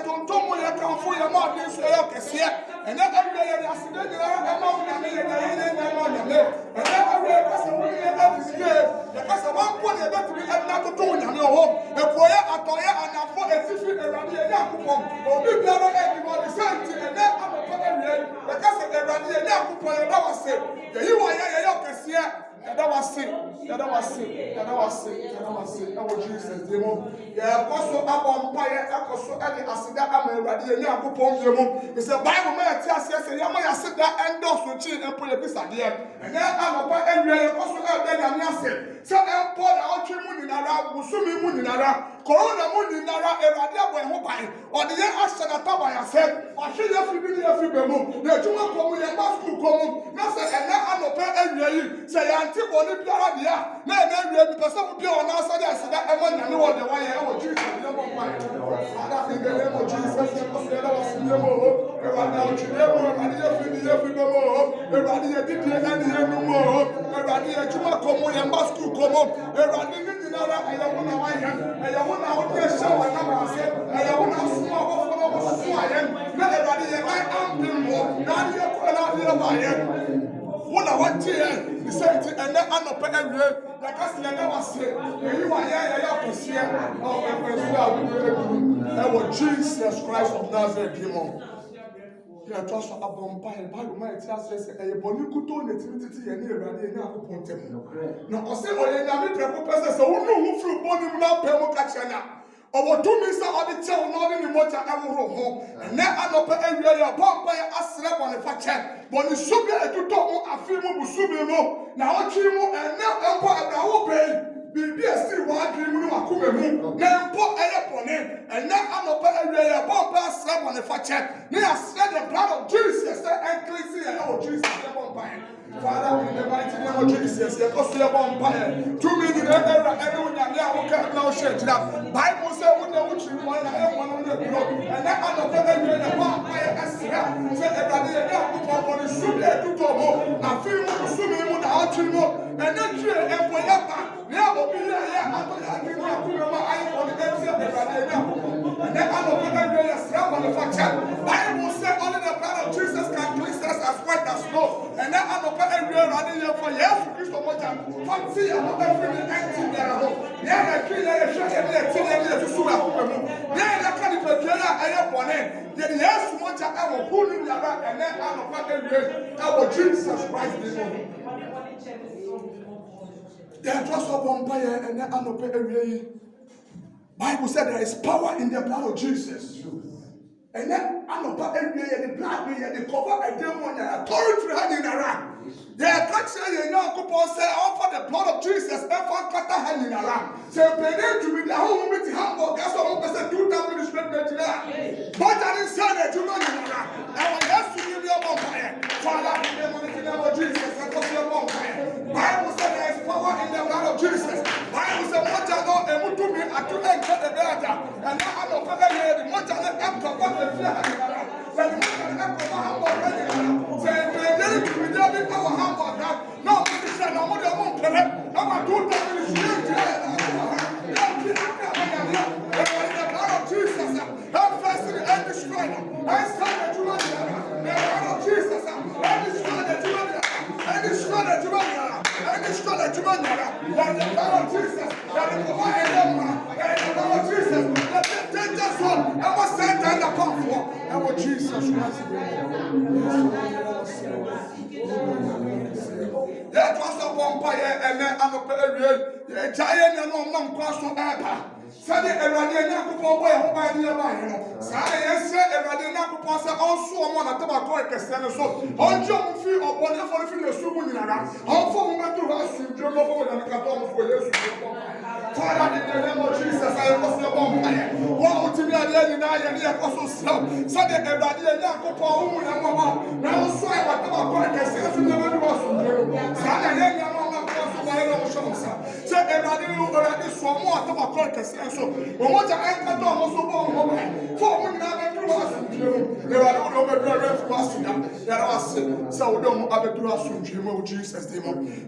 tonton mo yɛ kanfo yɛ ma ɔde nso yɛ kɛseɛ ɛnɛ awia yɛ de asede nyinaa ɛma wo nyame yɛ na yɛ ɛma wo nyame ɛnɛ awia yɛ kasa wo yɛ ɛdisie yɛ kasa wɔmpo ne yɛbɛtumi ɛna toto wo nyame wɔ ɛpuoyɛ atɔyɛ anafo ɛtifi awurade yɛ nyankopɔn obi biara ɛdi wɔ de sɛ nti ɛnɛ amɔpɔ awia yɛ kasa awurade yɛ nyankopɔn yɛda wɔ se yɛyi wɔ yɛ yɛ kɛseɛ yɛda wɔ se yɛda wɔ se yɛda wɔ se yɛda wɔ se ɛwɔ Jesus di mu yɛkɔ so abɔ mpaeɛ ɛkɔ so ɛde aseda ama awurade yɛ nyankopɔn di mu sɛ Bible ma yɛte aseɛ sɛ yɛma yɛaseda ɛndɔso kyi mpo yɛ bisadeɛ ɛnɛ amɔpɔ awia yɛkɔ so ɛda nyame ase sɛ ɛmpo na ɔtwe mu nyinara busumi mu nyinara corona mu nyinara awurade abɔ ɛho ban ɔde yɛ ahyɛ n'ataba yɛsɛ ɔhwe yɛ fi bi ne yɛ fi bɛ mu na adwuma kɔ mu yɛn ba sukuu kɔ mu na sɛ ɛnɛ amɔpɔ awia yi sɛ yɛante bɔne biara deɛ na ɛnɛ awia bi pɛ sɛ wo bia ɔno asɛde aseda ɛwɔ nyame wɔ de wɔyɛ ɛwɔ Jesus yɛ bɔ mpa Father in the name of Jesus yɛkɔ so yɛda wɔ senyɛ mu o awurade ɔtwene mu awurade yɛ fi ne yɛ fi bɛ mu o awurade yɛ didie ɛne yɛ nu mu o awurade yɛ adwuma kɔ mu yɛn ba sukuu kɔ mu awurade ne nyinara ɛyɛ wo na wayɛ ɛyɛ wo na wode ɛhyɛ wɔ nam ase ɛyɛ wo na soma abɔfo no wɔsoso ayɛ na awurade yɛ nan ampem wɔ na ade yɛ kɔ na ade yɛ baayɛ wo na wɔgye yɛ ne sɛ nti ɛnɛ anɔpɛ awie yɛka se yɛnɛ wase ɛyi wa yɛ yɛyɛ akɔseɛ na ɔbɛpɛ so a wobɛduru ɛwɔ Jesus Christ of Nazareth di mu yɛtɔ so abɔ mpaeɛ Bible ma yɛte aseɛ sɛ ɛyɛ bɔne kutoo na ɛtumi tete yɛ ne awurade yɛ Nyankopɔn ntam na ɔsɛ ɔyɛ nyame prɛko pɛ sɛ sɛ wone ho firi bɔne mu na apɛ mu ka kyerɛ no ɔwɔ tumi sɛ ɔde kyɛw na ɔde ne mogya ɛworo ho ɛnɛ anɔpɛ awia yɛ ɔbɔ mpaeɛ asrɛ bɔne fa kyɛ bɔne so bi a ɛtotɔ mu afe mu busumi mu na ɔtwe mu ɛnɛ mpo abrawo bɛyi biribi asiri w'adwene mu ne w'akoma mu na mpo ɛyɛ bɔne ɛnɛ anɔpɛ awia yɛ ɔbɔ mpaeɛ asrɛ bɔne fa kyɛ ne yɛasrɛ the blood of Jesus sɛ ɛnklesi yɛ ɛwɔ Jesus yɛbɔ mpaeɛ Father, in the mighty name of Jesus, you go see a vampire. 2 minutes, everyone, now share it up. Bible says, when the witch is one, on the block, and that other feather, the vampire, as said, everybody, on the soup, to Togo, I feel swimming with the archie, and then you and Poyapa, now be here, I give you eye on the MC of the and then other feather, slap on the factor. Bible said, only the blood of Jesus can cleanse us as white as snow, and that other everywhere running here for years, Christo Moja, fancy every empty there. Yeah, I feel like a shot every activity to Sura. Yeah, I can't even tell I am one end. Then yes, Moja, I will pull in the back and then I'm a fucking way. Our Jesus Christ this morning. They are just a vampire and then I'm a pay. Bible said there is power in the blood of Jesus. And then I'm a pay the blood, the cover, a demon, authority hanging around. They are catching you now, Kupon say, offer the blood of Jesus, and for Kata hanging around. Say, pay to be the home with the Hamburg, that's what I said, 2,000 respect. But I didn't say that you know you are. And when that's to give you a bonfire, Father, in the name of Jesus, and cause your bonfire. Bible said there is power in the blood of Jesus. Bible said, what I know, and what to me, I could enter the data. And now I'm not going to what I know, I'm going to fly. When you want to come Hamburg, say, pay to be there with our Hamburg. No, Christian, I'm going to put it. I'm going to do the blood of Jesus. I'm fasting and destroying. I stand at you. The blood of Jesus. And destroy the Jumania. And destroy the Jumania. And destroy the Jumania. And the blood of Jesus. That is the blood of Jesus. That is the dangerous one. I was sent down the pump for. And what Jesus Christ. That was a vampire and then I'm a giant and non cross on Appa. Sunday, everybody, not to go away, by the line. Sunday, everybody, not to pass also one at the Bacoic, so on John Fee or whatever if you're assuming around. How for women to us, you don't know what I'm going to do. Father, in the name of Jesus, I was the vampire. What to be a lady and I and the apostle slow. Sunday, everybody, not to go home and mamma. Now, so I was the Bacoic, so never was. Sunday, say everybody already saw more at the Bacoic, so what I enter almost for women have a there are no better for us. There are so don't have a grass from Jesus.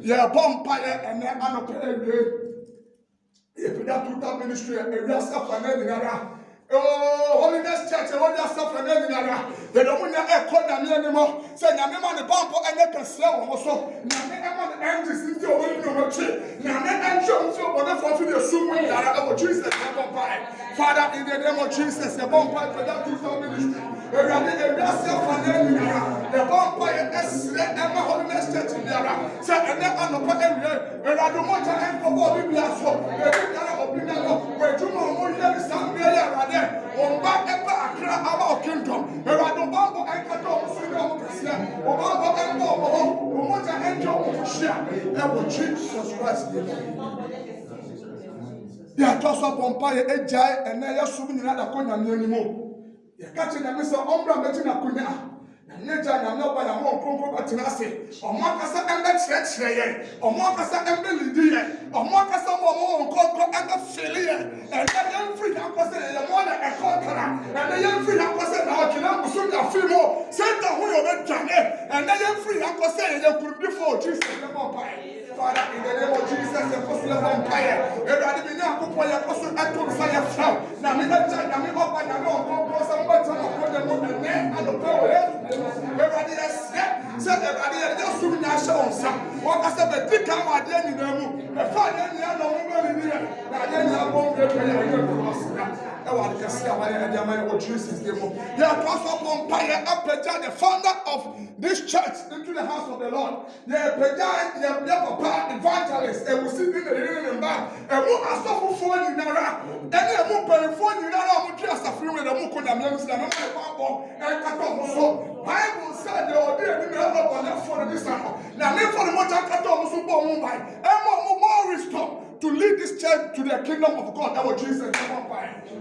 Yeah, vampire and then I'm if that 2,000 ministry, a rest of an oh, Holiness Church, nyinara ye do munya economy animo say nyame ma ne bampo enye kase wo so nyame ema ne engines nti o woni no chi nyame enjo nti o bone for fi de sumu nyinara e wo Jesus e bompa Father in the name of Jesus e bompa for that to ministry e rade e rase for na nyinara e bompa e esre ema holiness church nyinara say ene anopa ewie e rade mo ta enko bo biblia so e nyinara obina no we juma mo yeli sambia ya rade omba eba akra aba kingdom e rade bombo enkato musudo mo kase omba embo mo ta enjo mo shia e wo Jesus Christ ya toso bompa ye ejai ene ya subu nyina da konya animo ya kache na mesa ombra meji na konya Neja na no ba na mo nkonko batena ase omo akasa embe chire ye omo akasa embe lidi ye omo akasa mo nkonko embe fili ye and then free akose ye mo na ekotara and then free akose na okina musu ya filmo center hu yo be jane and then free akose ye kurbi for Jesus the vampire Father in the name of Jesus the apostle vampire everybody be na akopọ ye apostle atom say from na me na me oba na no nkonko so mo tama ko de mo ne anopo everybody said everybody just soon na show sa what ka say be tika wa de nyina mu e fa de nyina no mo be ni na de nyina bom be be ya e wa de kasi wa de de man what Jesus name mo ya pastor Pompire Apeja the founder of this church into the house of the Lord ya Apeja ya papa evangelist e we see in the mba e mo asofo ni nara ene e mo perifo ni nara mo twa asafiri we de mo ko na me na me bo e ka to so Bible said the order in the other for this time. Now, me for the more restore to lead this church to the kingdom of God. That was Jesus.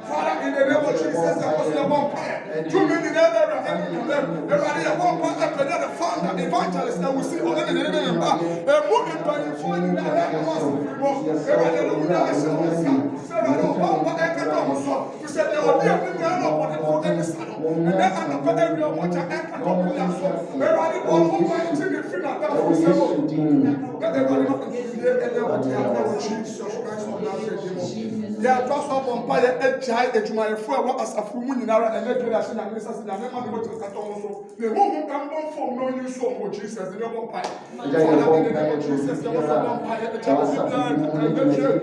Father, in the name of Jesus, that was the vampire. Too many everybody the founder, evangelist, that we see on the name of a moving by the phone. We said the order in the other for this time. And then I'm going to everybody all over into the free that was Jesus Christ of Nazareth. Yeah, trust up on fire, a child, a my friend, as a full in our and let us in a minister in a member to Caton. The woman can go for no new song for Jesus, the number pie. Jesus, there was a vampire, the child of the and the church.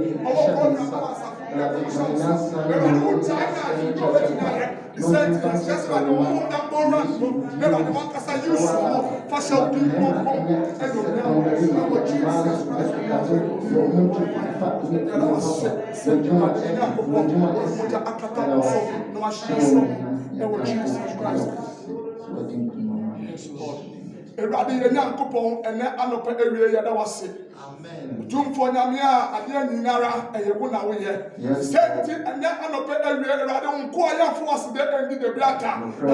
He said, it's just like the woman that born run. Never the one cast you so for shall do more and your Jesus Christ. Yes, Lord. Erade ye nyankopon ene anopa ewie ye da wase. Amen. Tumfo nyame a ade nyinara eye wo na wo ye. Senti ene anopa ewie erade wonko ayafo wase de endi de biata.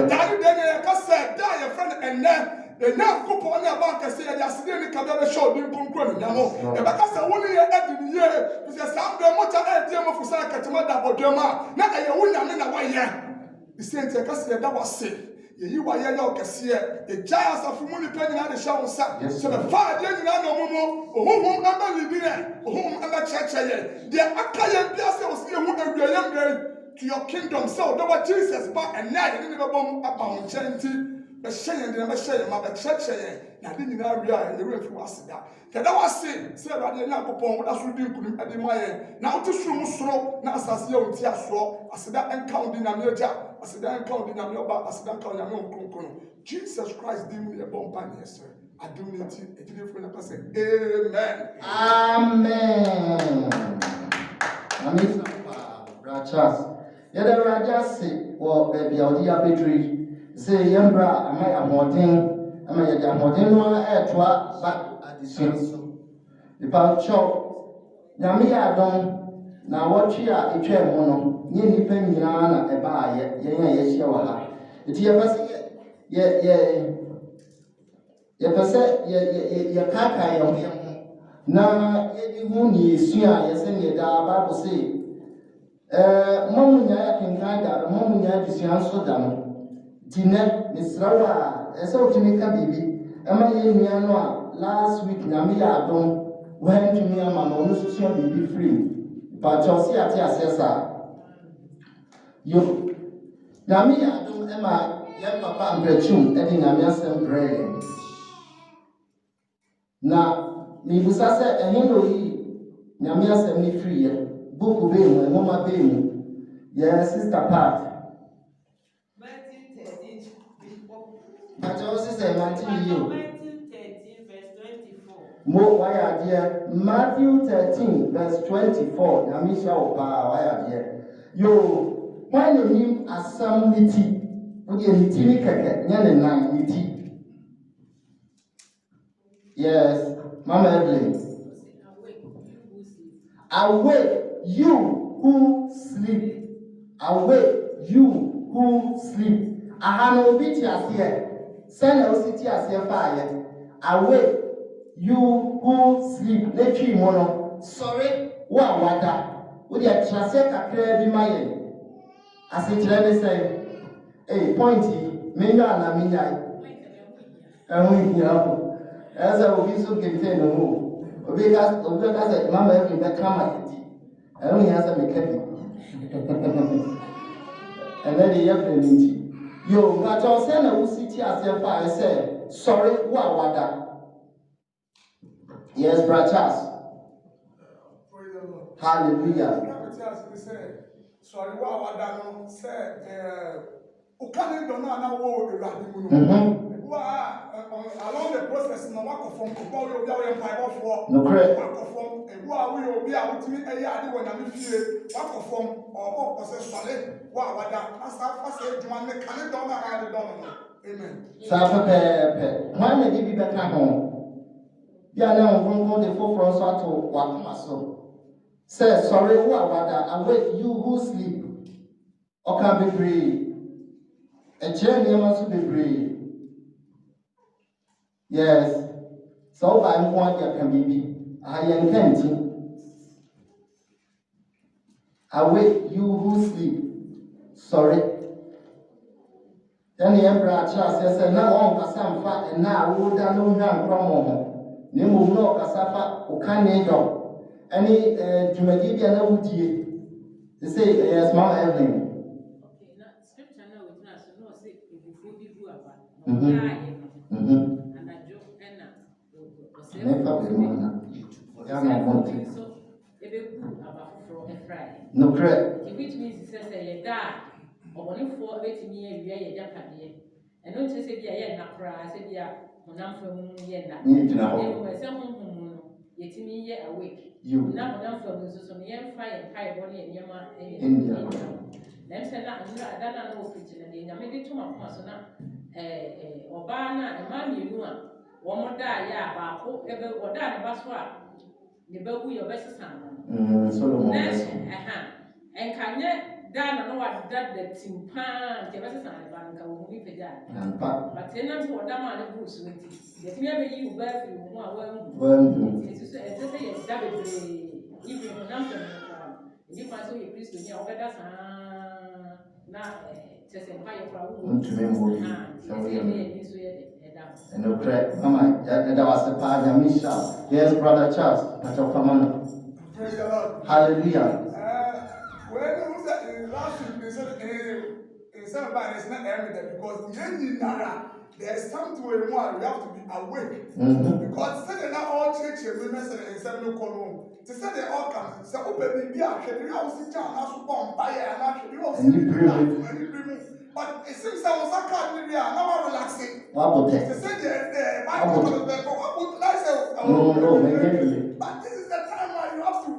Dade de ne ka se da ye friend ene nyankopon ne aba ka se ye asede ni ka be show din konkro ni nyamo. E ba ka se wo ni ye edi ni ye. Se sam de mota e die mo fusa ka tema da bodwama na eye wo nyame na wo ye. Senti ka se da wase. Ye wa ye ya okese e jaya asafumu ni pe nyina de hya wonsa se be fa de nyina no momo ohum amba libire ohum amba cheche de aka ye bia se osi hu aduayam de to your kingdom so do what Jesus ba and na de ne be bom aba won chenti be hye de be hye ma be cheche ye na de nyina wi a ye refi waseda ke da wase se awade nya kopon wo da so di nkunu ade mo ye na wote suru musoro na asase ye onti asoro aseda enka odi na me ja aseda enka odi na me oba aseda enka odi na me onkonkon Jesus Christ dim me bon pan yes adunity ejide fo na ka say amen amen brachas yada rajase wo baby odi abedri say yambra amai amoden ama yada amoden no etwa ba adisunso ipa cho nyame adon na wotwe a etwa mu no nye nipa nyina na eba ye yehia wa ha eti ye pese ye pese ye kaka ye ho na ye di hu ni esu a ye se ne da Bible say mamunya ya kinkan da mamunya disuan so da no dine misrawa ese otimi ka bibi ema ye nua no a last week nyame ya adon when to me ama no so bibi free but you see at assessor you Nyame adom ema yɛn papa mprɛkyum ɛde nyame asɛm brɛ yɛn. Na mibusa sɛ ɛhe na oyi nyame asɛm ne firi yɛ. Book bɛn mu, nwoma bɛn mu. Yɛ sister part. Matthew 13, Pakyɛ wo sisɛ Matthew yio. Matthew 13, verse 24. Mo wayɛ adeɛ. Matthew 13 verse 24. Nyame hyɛ wo paa wayɛ adeɛ. Yo, why na nim asɛm ne ti? Wode ne ti ne kɛkɛ nyɛ ne nan ne ti. Yes, Mama Evelyn. Awake, you who sleep. Awake, you who sleep. Aha no obi ti aseɛ. Sɛ na osi ti aseɛ faayɛ. Awake, you who sleep. Ne twi mu no. Sɔre wo a wada. Wode akyerɛseɛ kakra bi ma yɛn. Asekyerɛ ne sɛ, point yi, menya ana menya. Ɛho hia ho. Ɛsɛ obi so kente no ho. Obi ka sɛ Mama Evelyn bɛka ma yɛn ti. Ɛho hia sɛ meka bi. Ɛnɛ de yɛbrɛ ne nti. Yo, mpakyɛw sɛ na wosi ti aseɛ faayɛ sɛ, sɔre wo a wada. Yes, Brother Charles. Praise the Lord. Hallelujah. Sorry, what I don't say, Ukane don't know what the Radimu. Along the process, no work from Kubo, you are empire for No correct. work from a war will be out to me a yard when I'm here, work from or possess solid, what as I said, you want the Canada don't know. Amen. Sapa pepe. When they give you back home, you are now going to the forefront so to what muscle. Say, sorry, who are wada, awake you who sleep. Or can be brave. A journey must be brave. Yes. So by one you can be. I am canting. Awake you who sleep. Sorry. Then the Emperor Charles says, now on Cassam fat and now would I know young Cromwell. Nemo no Cassafa, or can you? Any Jumadibi and Awuti. They say, yes, Mama Evelyn. Okay, now scripture now with us, no, say, if you food you about, no, and I joke, and Never be one. Yeah, no one. so, if you put about for a Friday. No correct. Which means it says, you die, or only for 8 years, you are a Japan. And don't say, yeah, not cry, I said, yeah, when I'm from Yenda. Need to know. Yet me ye awake. You. Now, now from the so near fire and pie body and Yama India. Them said that I don't know kitchen and then I made it to my persona. Obana and Mammy, you know, one more die, yeah, but ever or done a baswa. The baby of best son. Solomon. And can yet done know what that the timpan, the best son, Banka will be paid. But tenants were done on the goose with it. Get me ever you bear for you more well. It's a double even when I'm from the if I saw you Christian, you over that now, just empire for To and no correct. Mama, that was a part of Misha. Yes, Brother Charles. Praise the Lord. Hallelujah. When you was last week, they said about it's not evident because there is time to a one we have to be awake. Because say they not all church women say in seven column. They say they all come. Say oh baby, be a shady house in town. Now super empire and actually also. But it seems I was a card maybe now I'm relaxing. They say the Bible what would I say? But this is the time where you have to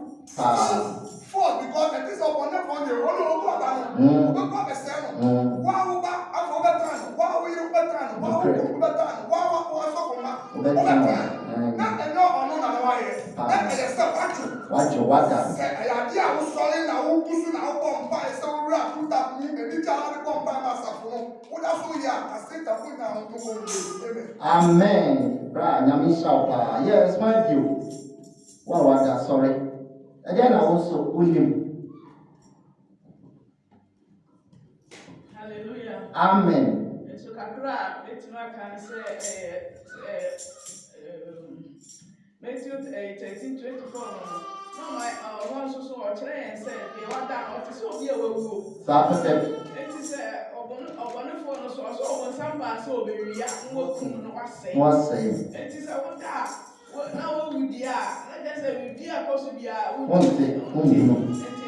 fall because it is upon them on the road over the sermon. Wow, I'm over time. Wow, we over time. Wow, over time. Wow, over time. Not a no or no, no, why? Not a step. Watch your water. I idea was solid now. Who goes now? Come by so we are put up me. Maybe Charlie come by myself. What else we are? I say that we now to Amen. Bra, Nyamisha. Yes, my view. What was that? Sorry. Again, I also with him. Hallelujah. Amen. So kakra betuma kan say Matthew 13:24 no my one so or kire en say be wada o ti so be awu Sapete. it is samba so be ya ngo kum no wasɛ What's saying? enti sɛ woda na wo wudi a na just say we bia koso bia One thing, enti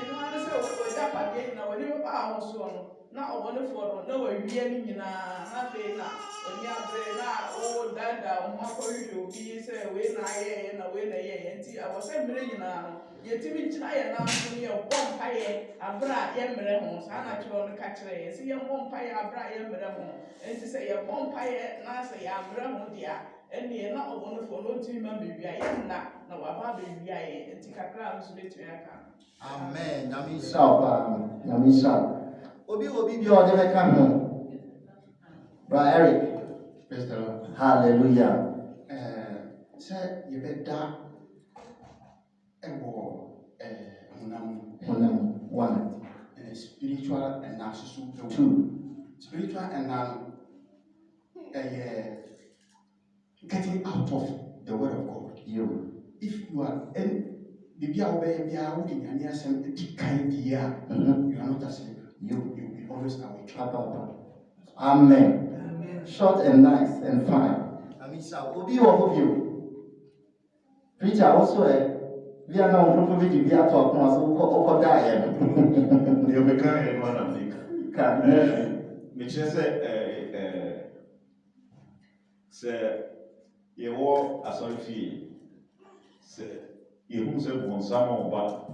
no ane sɛ wo da pade na woni ba ho so no na ɔwɔne fo no na wawie ni nyinaa na fe na oni abre na o dada o makɔhwehwɛ obi sɛ we na ayɛ na we na yɛ enti awɔsɛ mmere nyinaa no yɛtimi nkyina yɛ na so yɛ bɔ mpaeɛ abra yɛ mmere ho saa na kyerɛ no ka kyerɛ yɛ sɛ yɛ bɔ mpaeɛ abra yɛ mmere ho enti sɛ yɛ bɔ mpaeɛ na sɛ yɛ mmere ho dia ɛne na ɔwɔne fo no ntimi ma bewia yɛ na waba bewia yɛ enti kakra no so betumi aka Amen. Nyamisha. Obi bi ode beka ho. Bra Eric. Praise the Lord. Hallelujah. Say you better One. Spiritual and natural. Two. Spiritual and getting out of the word of God. You. If you are in the you are not asleep. You will be always awake. Amen. Short and nice and fine. Amisha, obi or you. Preacher also we are now probably be at talk once or die. You become one of them. Which is say you walk as on fee. Say you who say on some but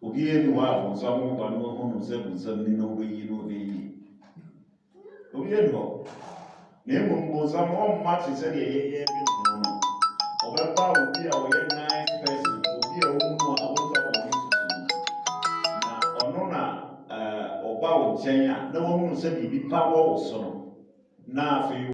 Obi anyone on some but no one who said no way you know the Obi anyone. Name on some one match is a Oba will be a nice person, will be a woman, I will now, Onona, Oba will change. No one will say, be power or son. Now, for you.